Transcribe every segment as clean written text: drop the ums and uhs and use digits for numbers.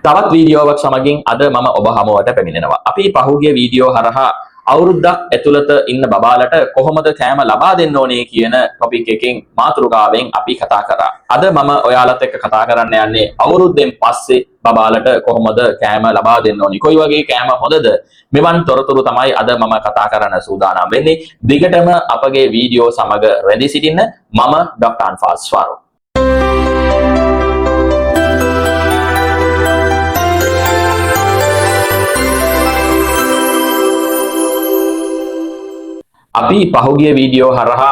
තවත් වීඩියෝවක් සමගින් අද මම ඔබ හමුවට පැමිණෙනවා. අපි පහුගිය වීඩියෝ හරහා අවුරුද්දක් ඇතුළත ඉන්න බබාලට කොහොමද කෑම ලබා දෙන්න ඕනේ කියන ටොපික් එකකින් මාතෘකාවෙන් අපි කතා කරා. අද මම ඔයාලත් එක්ක කතා කරන්න යන්නේ අවුරුද්දෙන් පස්සේ බබාලට කොහොමද කෑම ලබා දෙන්න ඕනේ. කොයි වගේ කෑම හොඳද? මෙවන් තොරතුරු තමයි අද මම කතා කරන්න සූදානම් වෙන්නේ. දිගටම අපගේ වීඩියෝ සමග රැඳී සිටින්න. මම ඩොක්ටර් අන්ෆාස් ෆාරූක්. අපි පහුගිය වීඩියෝ හරහා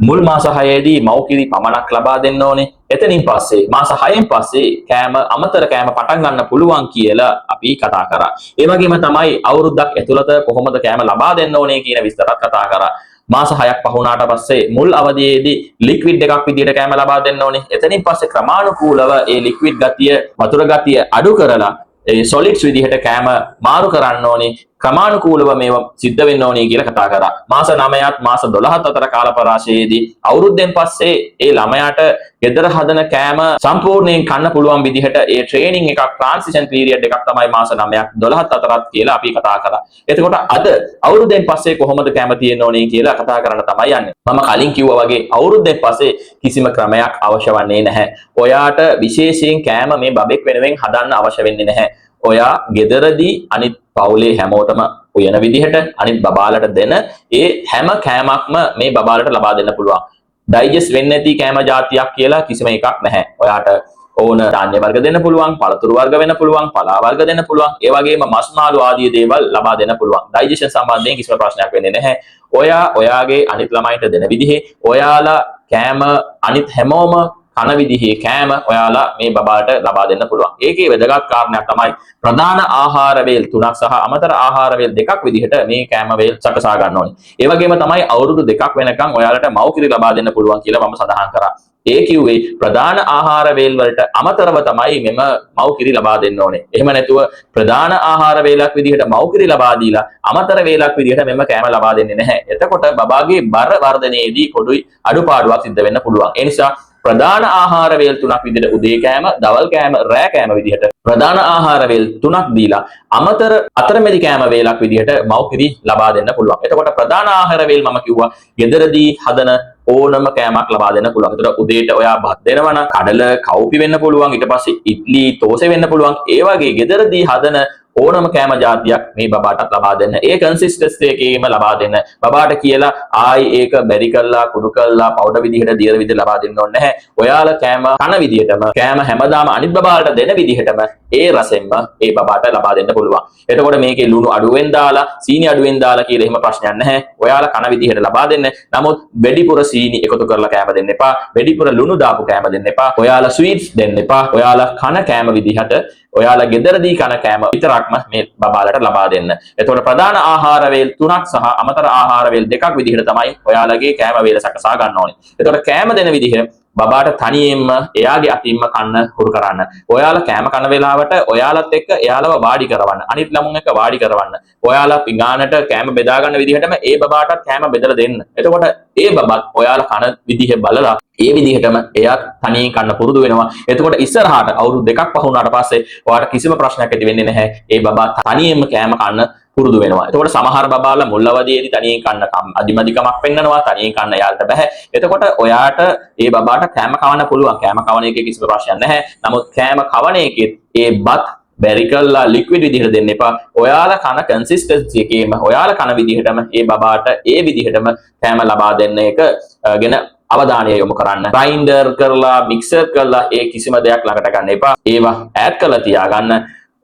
මුල් මාස 6ේදී මව්කිරි පමණක් ලබා දෙන්න ඕනේ. එතනින් පස්සේ මාස 6න් පස්සේ කෑම අමතර කෑම පටන් ගන්න පුළුවන් කියලා අපි කතා කරා. ඒ වගේම තමයි අවුරුද්දක් ඇතුළත කොහොමද කෑම ලබා දෙන්න ඕනේ කියන විස්තරත් කතා කරා. මාස 6ක් පහ වුණාට පස්සේ මුල් අවධියේදී ලික්විඩ් එකක් විදිහට කෑම ලබා දෙන්න ඕනේ. එතනින් පස්සේ ක්‍රමානුකූලව ඒ ලික්විඩ් ගතිය වතුර ගතිය අඩු කරලා ඒ සොලිඩ්ස් විදිහට කෑම මාරු කරන්න ඕනේ. ක්‍රමානුකූලව මේවා සිද්ධ වෙන්න ඕනේ කියලා කතා කරා. මාස 9ත් මාස 12ත් අතර කාලපරාසයේදී අවුරුද්දෙන් පස්සේ ඒ ළමයාට ගෙදර හදන කෑම සම්පූර්ණයෙන් කන්න පුළුවන් විදිහට ඒ ට්‍රේනින් එකක් ට්‍රාන්සිෂන් පීරියඩ් එකක් තමයි මාස 9ක් 12ත් අතරත් කියලා අපි කතා කරා. එතකොට අද අවුරුද්දෙන් පස්සේ කොහොමද කෑම තියෙන්න ඕනේ කියලා කතා කරන්න තමයි යන්නේ. මම කලින් කිව්වා වගේ අවුරුද්දෙන් පස්සේ කිසිම ක්‍රමයක් අවශ්‍ය වන්නේ නැහැ. ඔයාට විශේෂයෙන් කෑම මේ බබෙක් වෙනුවෙන් හදන්න අවශ්‍ය වෙන්නේ නැහැ. ඔයා ගෙදරදී අනිත් පවුලේ හැමෝටම උයන විදිහට අනිත් බබාලට දෙන ඒ හැම කෑමක්ම මේ බබාලට ලබා දෙන්න පුළුවන්. ඩයිජෙස්ට් වෙන්නේ නැති කෑම જાතියක් කියලා කිසිම එකක් නැහැ. ඔයාට ඕන ධාන්‍ය වර්ග දෙන්න පුළුවන්, පළතුරු වර්ග වෙන්න පුළුවන්, පලා වර්ග දෙන්න පුළුවන්. ඒ වගේම මස් මාළු ආදී දේවල් ලබා දෙන්න පුළුවන්. ඩයිජෙෂන් සම්බන්ධයෙන් කිසිම ප්‍රශ්නයක් වෙන්නේ නැහැ. ඔයා ඔයාගේ අනිත් ළමයින්ට දෙන විදිහේ ඔයාලා කෑම අනිත් හැමෝම කන විදිහේ කෑම ඔයාලා මේ බබාට ලබා දෙන්න පුළුවන්. ඒකේ වැදගත් කාරණයක් තමයි ප්‍රධාන ආහාර වේල් 3ක් සහ අමතර ආහාර වේල් 2ක් විදිහට මේ කෑම වේල් සකසා ගන්න ඕනේ. ඒ වගේම තමයි අවුරුදු 2ක් වෙනකන් ඔයාලට මව්කිරි ලබා දෙන්න පුළුවන් කියලා මම සඳහන් කරා. ඒ කිව්වේ ප්‍රධාන ආහාර වේල් වලට අමතරව තමයි මෙම මව්කිරි ලබා දෙන්න ඕනේ. එහෙම නැතුව ප්‍රධාන ආහාර වේලක් විදිහට මව්කිරි ලබා දීලා අමතර වේලක් විදිහට මෙම කෑම ලබා දෙන්නේ නැහැ. එතකොට බබාගේ බර වර්ධනයේදී පොඩි අඩුපාඩුවක් සිද්ධ වෙන්න පුළුවන්. ඒ නිසා ප්‍රධාන ආහාර වේල් 3ක් විදිහට උදේ කෑම, දවල් කෑම, රෑ කෑම විදිහට ප්‍රධාන ආහාර වේල් 3ක් දීලා අමතර අතරමැදි කෑම වේලක් විදිහට මව්කිරි ලබා දෙන්න පුළුවන්. එතකොට ප්‍රධාන ආහාර වේල් මම කිව්වා ගෙදරදී හදන ඕනම කෑමක් ලබා දෙන්න පුළුවන්. එතකොට උදේට ඔයා බත් දෙනවා නම් කඩල කවුපි වෙන්න පුළුවන්. ඊට පස්සේ ඉඩ්ලි තෝසේ වෙන්න පුළුවන්. ඒ වගේ ගෙදරදී හදන ඕනම කෑම જાතියක් මේ බබාටත් ලබා දෙන්න. ඒ කන්සිස්ටන්සි එකේම ලබා දෙන්න. බබාට කියලා ආයි ඒක බැරි කරලා කුඩු කරලා පවුඩර් විදිහට දියර විදිහට ලබා දෙන්න ඕනේ නැහැ. ඔයාලා කෑම කන විදිහටම කෑම හැමදාම අනිත් බබාලට දෙන විදිහටම ඒ රසෙන්ම ඒ බබාට ලබා දෙන්න පුළුවන්. එතකොට මේකේ ලුණු අඩුවෙන් දාලා සීනි අඩුවෙන් දාලා කියලා එහෙම ප්‍රශ්නයක් නැහැ. ඔයාලා කන විදිහට ලබා දෙන්න. නමුත් වැඩිපුර සීනි එකතු කරලා කෑම දෙන්න එපා. වැඩිපුර ලුණු දාපු කෑම දෙන්න එපා. ඔයාලා ස්වීට්ස් දෙන්න එපා. ඔයාලා කන කෑම විදිහට ඔයාලා ගෙදරදී කන කෑම විතරක්ම මේ බබාලට ලබා දෙන්න. එතකොට ප්‍රධාන ආහාර වේල් 3ක් සහ අමතර ආහාර වේල් 2ක් විදිහට තමයි ඔයාලගේ කෑම වේල සකසා ගන්න ඕනේ. එතකොට කෑම දෙන විදිහ බබාට තනියෙන්ම එයාගේ අතින්ම කන්න හුරු කරන්න. ඔයාලා කෑම කන වෙලාවට ඔයාලත් එක්ක එයාලව වාඩි කරවන්න. අනිත් ළමුන් එක්ක වාඩි කරවන්න. ඔයාලා පිඟානට කෑම බෙදා ගන්න විදිහටම ඒ බබාටත් කෑම බෙදලා දෙන්න. එතකොට ඒ බබත් ඔයාලා කන විදිහ බලලා ඒ විදිහටම එයාත් තනියෙන් කන්න පුරුදු වෙනවා. එතකොට ඉස්සරහට අවුරුදු 2ක් පහ වුණාට පස්සේ ඔයාලට කිසිම ප්‍රශ්නයක් ඇති වෙන්නේ නැහැ. ඒ බබා තනියෙන්ම කෑම කන්න පුරුදු වෙනවා. එතකොට සමහර බබාලා මුල් අවදියේදී තනියෙන් කන්න අදිමදිකමක් පෙන්නනවා. තනියෙන් කන්න යාලට බෑ. එතකොට ඔයාට ඒ බබාට කෑම කවන්න පුළුවන්. කෑම කවන එකේ කිසිම ප්‍රශ්නයක් නැහැ. නමුත් කෑම කවන එකේ ඒ බත් බැරි කරලා ලික්විඩ් විදිහට දෙන්න එපා. ඔයාලා කන කන්සිස්ටන්සි එකේම ඔයාලා කන විදිහටම ඒ බබාට ඒ විදිහටම කෑම ලබා දෙන්න එක ගැන අවධානය යොමු කරන්න. ග්‍රයින්ඩර් කරලා මික්සර් කරලා ඒ කිසිම දෙයක් ළඟට ගන්න එපා. ඒවා ඈඩ් කරලා තියාගන්න.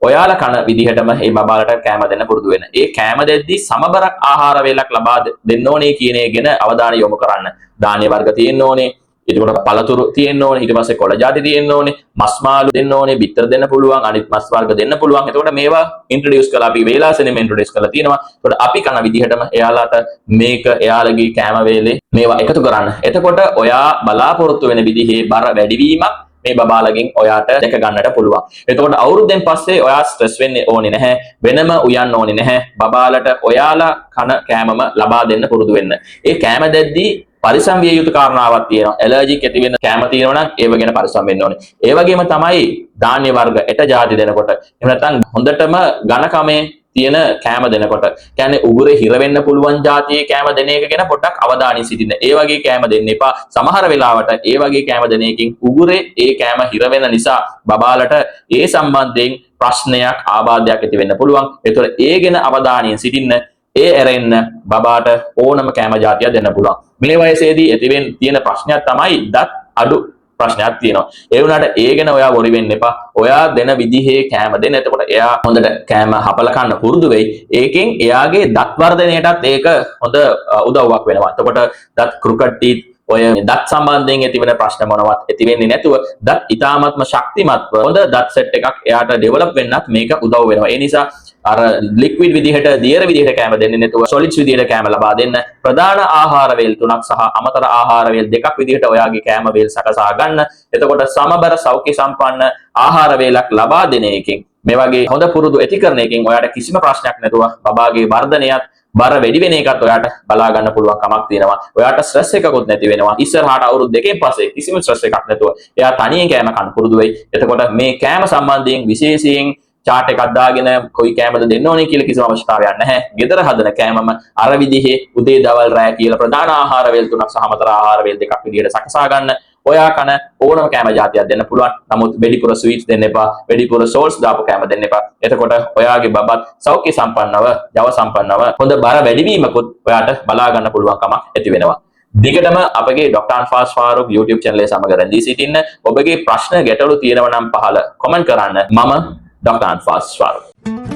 ඔයාලා කන විදිහටම මේ බබාලට කෑම දෙන්න පුරුදු වෙන්න. ඒ කෑම දෙද්දී සමබර ආහාර වේලක් ලබා දෙන්න ඕනේ කියන එක ගැන අවධානය යොමු කරන්න. ධාන්‍ය වර්ග තියෙන්න ඕනේ. එතකොට පළතුරු තියෙන්න ඕනේ. ඊට පස්සේ කොළ ಜಾති තියෙන්න ඕනේ. මස් මාළු දෙන්න ඕනේ. බිත්තර දෙන්න පුළුවන්. අනිත් මස් වර්ග දෙන්න පුළුවන්. එතකොට මේවා ඉන්ට්‍රොඩියුස් කරලා අපි වේලාසනෙම ඉන්ට්‍රොඩියුස් කරලා තියෙනවා. එතකොට අපි කන විදිහටම එයාලට මේක එයාලගේ කෑම වේලේ මේවා එකතු කරන්න. එතකොට ඔයා බලාපොරොත්තු වෙන විදිහේ බර වැඩිවීමක් මේ බබාලගෙන් ඔයාට දැක ගන්නට පුළුවන්. එතකොට අවුරුද්දෙන් පස්සේ ඔයා ස්ට්‍රෙස් වෙන්නේ ඕනේ නැහැ. වෙනම උයන්න ඕනේ නැහැ. බබාලට ඔයාලා කන කෑමම ලබා දෙන්න පුරුදු වෙන්න. ඒ කෑම දෙද්දී පරිසම් විය යුතු කාරණාවක් තියෙනවා. ඇලර්ජික් ඇති වෙන කැම තියෙනවා නම් ඒව ගැන පරිසම් වෙන්න ඕනේ. ඒ වගේම තමයි ධාන්‍ය වර්ග එට ಜಾති දෙනකොට එහෙම නැත්නම් හොඳටම ඝනකමේ තියෙන කෑම දෙනකොට කියන්නේ උගුරේ හිර වෙන්න පුළුවන් જાතියේ කෑම දෙන එක ගැන පොඩ්ඩක් අවධානයෙන් සිටින්න. ඒ වගේ කෑම දෙන්න එපා. සමහර වෙලාවට ඒ වගේ කෑම දෙන එකකින් උගුරේ ඒ කෑම හිර වෙන නිසා බබාලට ඒ සම්බන්ධයෙන් ප්‍රශ්නයක් ආබාධයක් ඇති වෙන්න පුළුවන්. ඒතකොට ඒ ගැන අවධානයෙන් සිටින්න. ඒ ඇරෙන්න බබාට ඕනම කෑම જાතියක් දෙන්න පුළුවන්. මේ වයසේදී ඇතිවෙන තියෙන ප්‍රශ්නයක් තමයි දත් අඩු ප්‍රශ්නයක් තියෙනවා. ඒ වුණාට ඒ ගැන ඔයා වොරි වෙන්න එපා. ඔයා දෙන විදිහේ කෑම දෙන්න. එතකොට එයා හොඳට කෑම හපල කන්න පුරුදු වෙයි. ඒකෙන් එයාගේ දත් වර්ධනයටත් ඒක හොඳ උදව්වක් වෙනවා. එතකොට දත් ක්‍රිකට් ටීත් ඔය දත් සම්බන්ධයෙන් ඇතිවෙන ප්‍රශ්න මොනවත් ඇති වෙන්නේ නැතුව දත් ඉතාමත්ම ශක්තිමත්ව හොඳ දත් සෙට් එකක් එයාට ඩෙවලොප් වෙන්නත් මේක උදව් වෙනවා. ඒ නිසා අර ලික්විඩ් විදිහට දියර විදිහට කෑම දෙන්නේ නැතුව සොලිඩ්ස් විදිහට කෑම ලබා දෙන්න. ප්‍රධාන ආහාර වේල් 3ක් සහ අමතර ආහාර වේල් 2ක් විදිහට ඔයාගේ කෑම වේල් සකසා ගන්න. එතකොට සමබර සෞඛ්‍ය සම්පන්න ආහාර වේලක් ලබා දෙන එකෙන් මේ වගේ හොඳ පුරුදු ඇති කරන එකෙන් ඔයාට කිසිම ප්‍රශ්නයක් නැතුව බබාගේ වර්ධනයත් බර වැඩි වෙන එකත් ඔයාට බලා ගන්න පුළුවන් කමක් තියෙනවා. ඔයාට ස්ට්‍රෙස් එකකුත් නැති වෙනවා. ඉස්සරහට අවුරුදු දෙකකින් පස්සේ කිසිම ස්ට්‍රෙස් එකක් නැතුව එයා තනියෙන් කෑම කන්න පුරුදු වෙයි. එතකොට මේ කෑම සම්බන්ධයෙන් විශේෂයෙන් chart එකක් දාගෙන කොයි කෑමද දෙන්න ඕනේ කියලා කිසිම අවශ්‍යතාවයක් නැහැ. ගෙදර හදන කෑමම අර විදිහේ උදේ දවල් රැය කියලා ප්‍රධාන ආහාර වේල් 3ක් සහ අමතර ආහාර වේල් 2ක් විදිහට සකසා ගන්න. ඔයා කන ඕනම කෑම જાතියක් දෙන්න පුළුවන්. නමුත් වෙඩිපුර ස්වීට්ස් දෙන්න එපා. වෙඩිපුර සෝල්ට්ස් දාපු කෑම දෙන්න එපා. එතකොට ඔයාගේ බබත් සෞඛ්‍ය සම්පන්නව, ජව සම්පන්නව හොඳ බර වැඩිවීමකුත් ඔයාට බලා ගන්න පුළුවන් කමක් ඇති වෙනවා. දිගටම අපගේ ඩොක්ටර් අන්ෆාස් ෆාරූක් YouTube channel එක සමග රැඳී සිටින්න. ඔබගේ ප්‍රශ්න ගැටලු තියෙනවා නම් පහළ comment කරන්න. මම ඩොක්ටර් අන්ෆාස් ෆාරූක්.